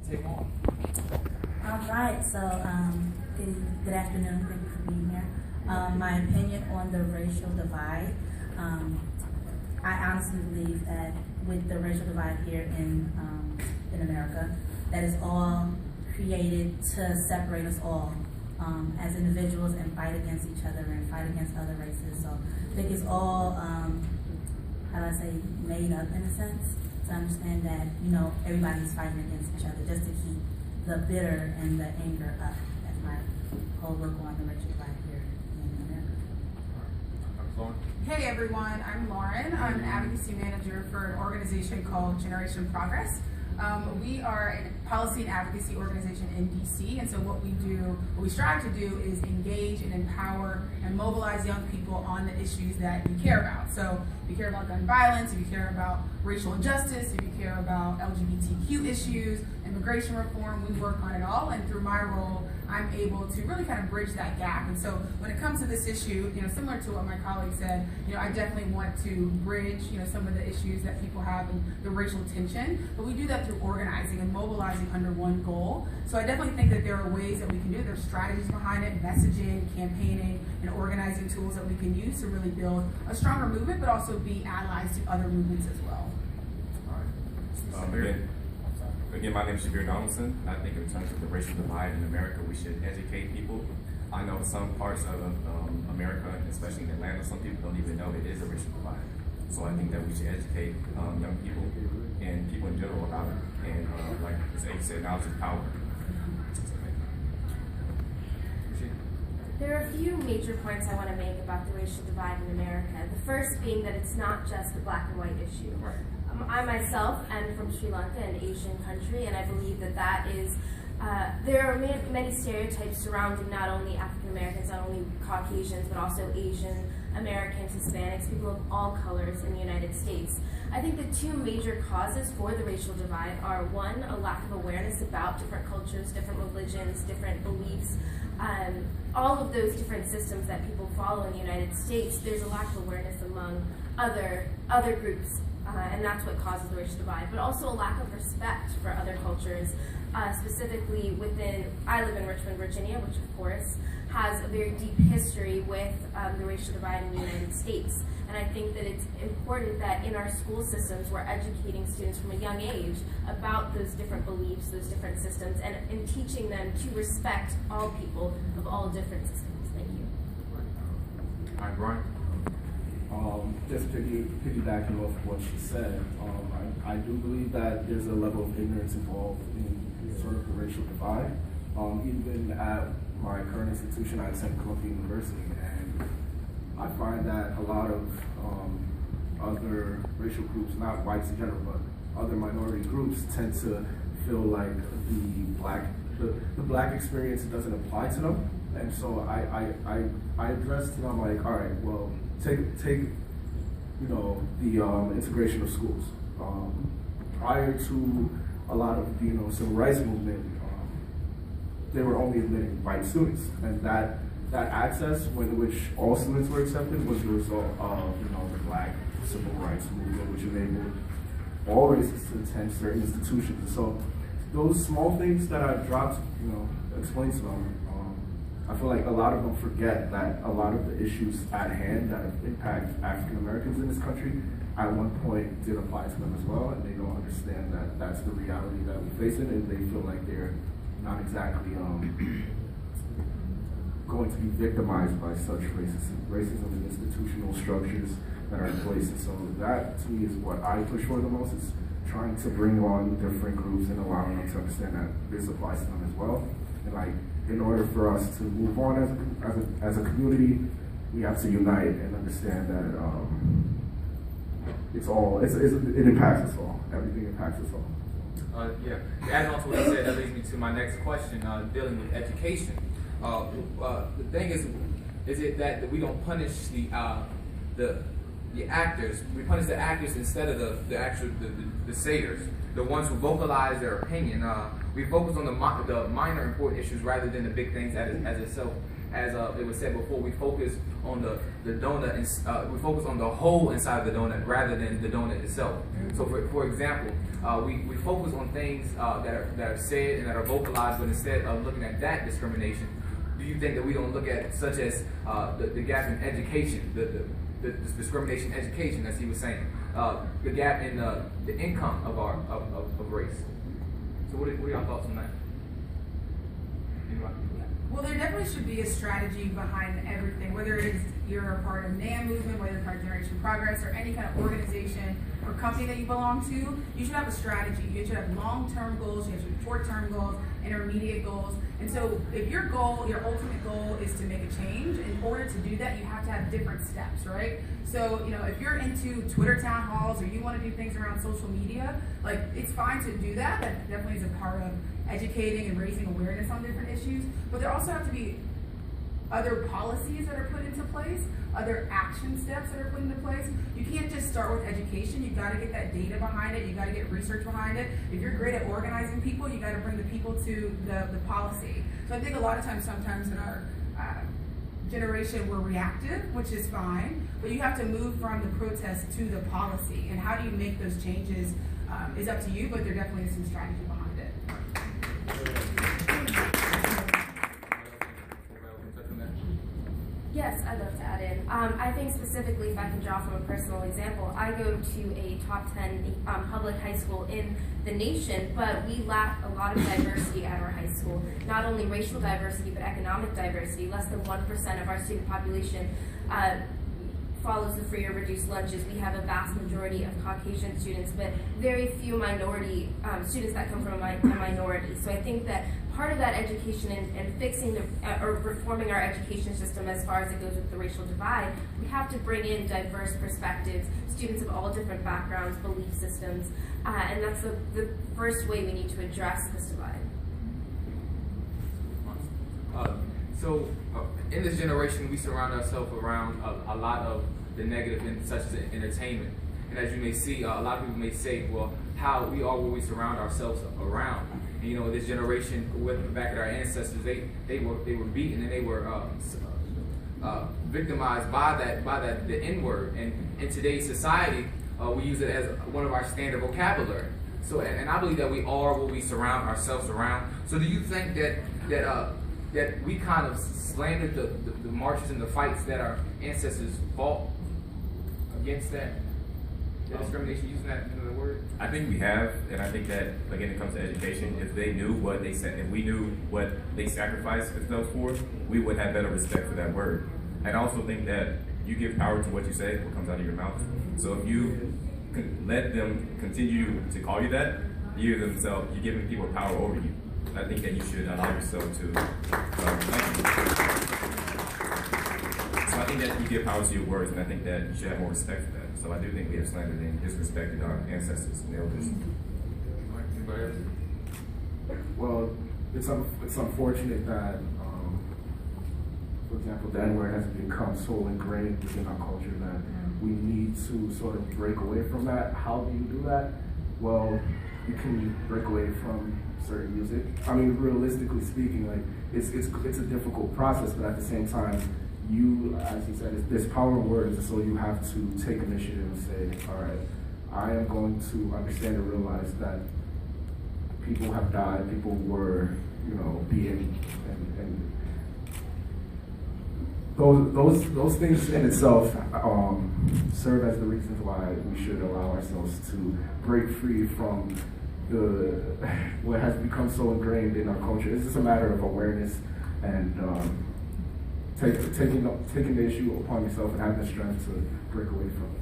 take on. All right, so good afternoon, thank you for being here. My opinion on the racial divide, I honestly believe that with the racial divide here in America, that is all created to separate us all as individuals and fight against each other and fight against other races. So I think it's all, how do I say, made up in a sense, to understand that, you know, everybody's fighting against each other just to keep the bitter and the anger up. That's my whole look on the racial divide here in America. Hey everyone, I'm Lauren. I'm an advocacy manager for an organization called Generation Progress. We are a policy and advocacy organization in DC, and so what we strive to do is engage and empower and mobilize young people on the issues that you care about. So if you care about gun violence, if you care about racial injustice, if you care about LGBTQ issues, immigration reform, we work on it all, and through my role, I'm able to really kind of bridge that gap. And so when it comes to this issue, you know, similar to what my colleague said, you know, I definitely want to bridge, you know, some of the issues that people have and the racial tension, but we do that through organizing and mobilizing under one goal. So I definitely think that there are ways that we can do it. There's strategies behind it, messaging, campaigning, and organizing tools that we can use to really build a stronger movement, but also be allies to other movements as well. All right. Again, my name is Shabir Donaldson. I think in terms of the racial divide in America, we should educate people. I know some parts of America, especially in Atlanta, some people don't even know it is a racial divide. So I think that we should educate young people and people in general about it. And like Ms. A said, knowledge is power. There are a few major points I want to make about the racial divide in America. The first being that it's not just a black and white issue. Right. I myself am from Sri Lanka, an Asian country, and I believe that that is, there are many stereotypes surrounding not only African Americans, not only Caucasians, but also Asian Americans, Hispanics, people of all colors in the United States. I think the two major causes for the racial divide are, one, a lack of awareness about different cultures, different religions, different beliefs, all of those different systems that people follow in the United States. There's a lack of awareness among other groups. And that's what causes the racial divide, but also a lack of respect for other cultures, specifically within, I live in Richmond, Virginia, which of course has a very deep history with the racial divide in the United States. And I think that it's important that in our school systems, we're educating students from a young age about those different beliefs, those different systems, and teaching them to respect all people of all different systems. Thank you. All right, Brian. Just piggybacking off what she said, I do believe that there's a level of ignorance involved in sort of the racial divide. Even at my current institution, I attend Columbia University, and I find that a lot of other racial groups, not whites in general, but other minority groups tend to feel like the black experience doesn't apply to them. And so I addressed them, I'm like, all right, well, take you know, the integration of schools. Prior to a lot of the civil rights movement, they were only admitting white students, and that access, which all students were accepted, was the result of the Black civil rights movement, which enabled all races to attend certain institutions. And so those small things that I've dropped, explained to them. I feel like a lot of them forget that a lot of the issues at hand that impact African Americans in this country at one point did apply to them as well, and they don't understand that that's the reality that we face it, and they feel like they're not exactly going to be victimized by such racism and institutional structures that are in place. And so that, to me, is what I push for the most, is trying to bring on different groups and allowing them to understand that this applies to them as well. And like, in order for us to move on as a community, we have to unite and understand that it impacts us all. Everything impacts us all. Yeah. Adding on to what you said, that leads me to my next question, dealing with education. The thing is it that we don't punish the actors? We punish the actors instead of the sayers, the ones who vocalize their opinion. We focus on the minor important issues rather than the big things as itself. as it was said before, we focus on the donut, and we focus on the hole inside of the donut rather than the donut itself. So for example, we focus on things that are said and that are vocalized, but instead of looking at that discrimination, do you think that we don't look at such as the gap in education, the discrimination in education, as he was saying, the gap in the income of race? So what are y'all thoughts on that? Anybody? Well, there definitely should be a strategy behind everything, whether it's you're a part of NAM movement, whether you're part of Generation Progress, or any kind of organization or company that you belong to. You should have a strategy. You should have long-term goals, you have short-term goals, intermediate goals. And so if your goal, your ultimate goal is to make a change, in order to do that, you have to have different steps, right? So, you know, if you're into Twitter town halls or you want to do things around social media, like, it's fine to do that. That definitely is a part of educating and raising awareness on different issues. But there also have to be other policies that are put into place, other action steps that are put into place. You can't just start with education. You've got to get that data behind it. You've got to get research behind it. If you're great at organizing people, you've got to bring the people to the policy. So I think a lot of times, sometimes in our generation, we're reactive, which is fine, but you have to move from the protest to the policy. And how do you make those changes is up to you, but there definitely is some strategy behind it. Yes, I'd love to add in. I think specifically, if I can draw from a personal example, I go to a top 10 public high school in the nation, but we lack a lot of diversity at our high school. Not only racial diversity, but economic diversity. Less than 1% of our student population follows the free or reduced lunches. We have a vast majority of Caucasian students, but very few minority students that come from a minority. So I think that part of that education and fixing or reforming our education system as far as it goes with the racial divide, we have to bring in diverse perspectives, students of all different backgrounds, belief systems, and that's the first way we need to address this divide. So in this generation, we surround ourselves around a lot of the negative, such as entertainment. And as you may see, a lot of people may say, well, how we are what we surround ourselves around. And you know, this generation, with back at our ancestors, they were beaten and they were victimized by the N-word. And in today's society, we use it as one of our standard vocabulary. So, and I believe that we are what we surround ourselves around. So, do you think that we kind of slandered the marches and the fights that our ancestors fought against that? The discrimination, using that in the word? I think we have, and I think that, again, it comes to education. If they knew what they said, if we knew what they sacrificed themselves for, we would have better respect for that word. And I also think that you give power to what you say, what comes out of your mouth. So if you let them continue to call you that, you're giving people power over you. And I think that you should allow yourself to. So I think that you give power to your words, and I think that you should have more respect for that. So I do think we have slandered and disrespected our ancestors and elders. Well, it's unfortunate that, for example, the N-word has become so ingrained within our culture that we need to sort of break away from that. How do you do that? Well, you can break away from certain music. I mean, realistically speaking, like it's a difficult process, but at the same time, you, as you said, there's power in words, so you have to take initiative and say, all right, I am going to understand and realize that people have died, people were, you know, being, and those things in itself serve as the reasons why we should allow ourselves to break free from what has become so ingrained in our culture. It's just a matter of awareness and taking the issue upon yourself and having the strength to break away from it.